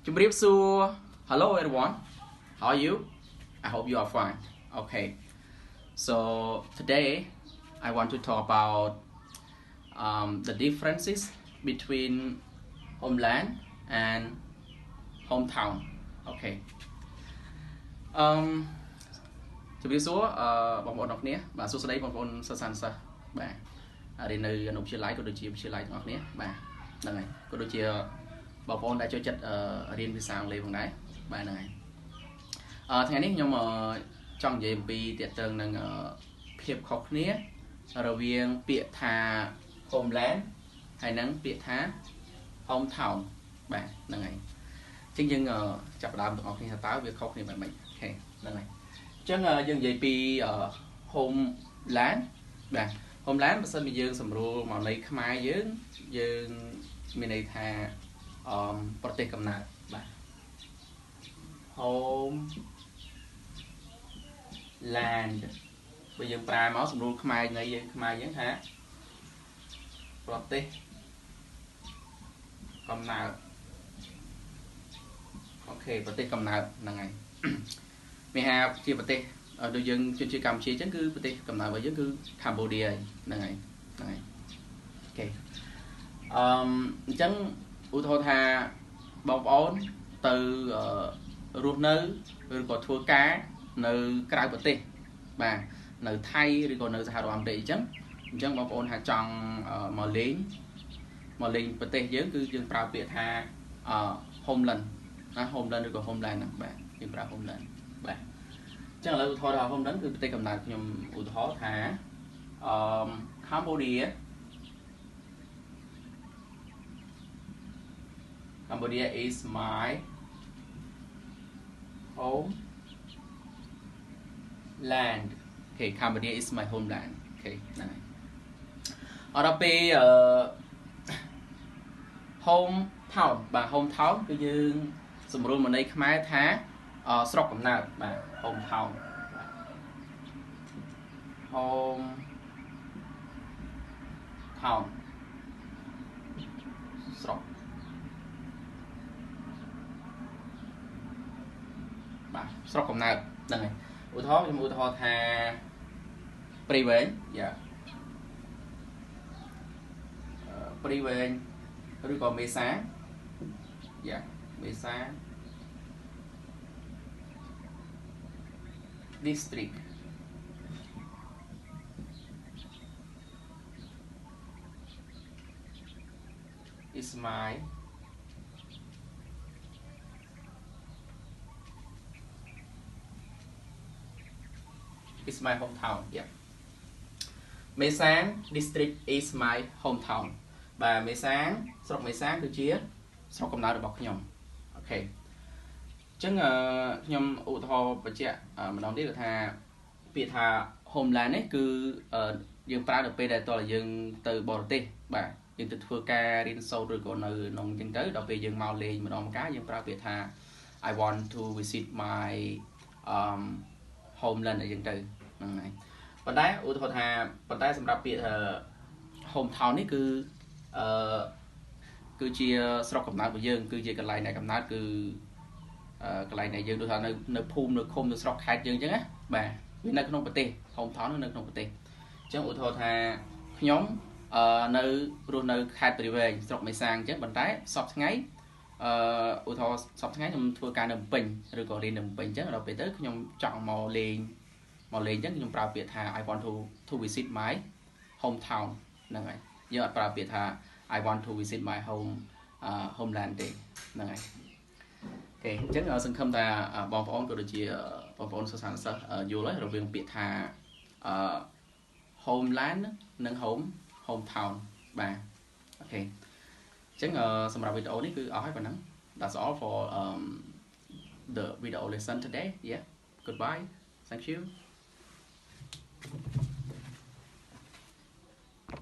So, hello everyone. How are you? I hope you are fine. Okay. So today I want to talk about the differences between homeland and hometown. Okay. Um, ជំរាបសួរបងប្អូនទាំងអស់គ្នាបាទសួស្តីបងប្អូនសិស្សសាស្ត្របាទរៀននៅអនុវិទ្យាល័យក៏ដូចជាវិទ្យាល័យទាំងអស់គ្នាបាទហ្នឹងហើយក៏ដូចជាបងប្អូនដែលចូលចិត្តរៀនភាសាអង់គ្លេសផងដែរបាទហ្នឹងហើយថ្ងៃនេះខ្ញុំចង់និយាយអំពីទាក់ទងនឹងភាពខុសគ្នារវាងពាក្យថា homeland ហើយនិងពាក្យថា hometown បាទហ្នឹងហើយអញ្ចឹងយើងចាប់ផ្ដើមទាំងអស់គ្នាថាតើវាខុសគ្នាបែបម៉េចអូខេហ្នឹងហើយអញ្ចឹងយើងនិយាយពី homeland បាទ homeland បើសិនជាយើងសម្រួលមកនៃខ្មែរយើងមានន័យថាប្រទេសកំណើតបាទ homeland បើយើងប្រើមកសម្រួលខ្មែរនៃយើងថាប្រទេសកំណើតអូខេប្រទេសកំណើតហ្នឹងហើយមានថាជាប្រទេសដូចយើងជាកម្ពុជាអញ្ចឹងគឺប្រទេសកំណើតរបស់យើងគឺកម្ពុជាហ្នឹងហើយអូខេអញ្ចឹងឧទាហរណ៍ថាបងប្អូនទៅរស់នៅឬក៏ធ្វើការនៅក្រៅប្រទេសបាទនៅថៃឬក៏នៅសហរដ្ឋអាមេរិកអញ្ចឹងបងប្អូនថាចង់មកលេងប្រទេសយើងគឺយើងប្រើពាក្យថាhomeland ណា homeland ឬក៏ homeland ហ្នឹងបាទយើងប្រើ homeland បាទអញ្ចឹងឥឡូវឧទាហរណ៍ថា homeland គឺប្រទេសកំណើតខ្ញុំឧទាហរណ៍ថាCambodia is my homeland. Okay, Cambodia is my homeland. Okay, ហ្នឹងហើយអត់ដល់ពេលhometown បាទ hometown គឺយើងសម្រួលមកនៃខ្មែរថាស្រុកកំណើតបាទ hometown hometown ស្រុកបាទស្រុកកំណើតហ្នឹងហើយឧទាហរណ៍ខ្ញុំឧទាហរណ៍ថាព្រៃវែងយ៉ាព្រៃវែងឬក៏មេសាយ៉ាមេសា district is my hometown yeah មេសាន district is my hometown បាទមេសានស្រុកមេសានគឺជាស្រុកកំណើតរបស់ខ្ញុំអូខេអញ្ចឹងខ្ញុំឧទាហរណ៍បញ្ជាក់ម្ដងទៀតគឺថាពាក្យថា homeland នេះគឺយើងប្រើនៅពេលដែលតើយើងទៅបរទេសបាទយើងទៅធ្វើការរៀនសូត្រឬក៏នៅក្នុងអញ្ចឹងទៅដល់ពេលយើងមកលេងម្ដងម្កាលយើងប្រើពាក្យថា I want to visit my homeland អីចឹងទៅហ្នឹងហើយប៉ុន្តែឧទាហរណ៍ថាប៉ុន្តែសម្រាប់ពាក្យថា hometown នេះគឺជាស្រុកកំណើតរបស់យើងគឺជាកន្លែងនៃកំណើតគឺកន្លែងដែលយើងដូចថានៅភូមិនៅឃុំនៅស្រុកខេត្តយើងអញ្ចឹងណាបាទវានៅក្នុងប្រទេស hometown នៅក្នុងប្រទេសអញ្ចឹងឧទាហរណ៍ថាខ្ញុំនៅរស់នៅខេត្តព្រៃវែងស្រុកមេសាំងអញ្ចឹងប៉ុន្តែសប្តាហ៍ថ្ងៃឧទាហរណ៍សប្តាហ៍ថ្ងៃខ្ញុំធ្វើការនៅភ្នំពេញឬក៏រៀននៅភ្នំពេញអញ្ចឹងដល់ពេលទៅខ្ញុំចង់មកលេងអញ្ចឹងខ្ញុំប្រើពាក្យថា I want to visit my hometown ហ្នឹងហើយយើងអត់ប្រើពាក្យថា I want to visit my homeland ទេហ្នឹងហើយអូខេអញ្ចឹងសង្ឃឹមថាបងប្អូនក៏ដូចជាបងប្អូនសិស្សយល់ហើយរវាងពាក្យថាhomeland និង hometown បាទអូខេអញ្ចឹងសម្រាប់វីដេអូនេះគឺអស់ហើយប៉ុណ្ណឹង That's all for the video lesson today yeah goodbye thank you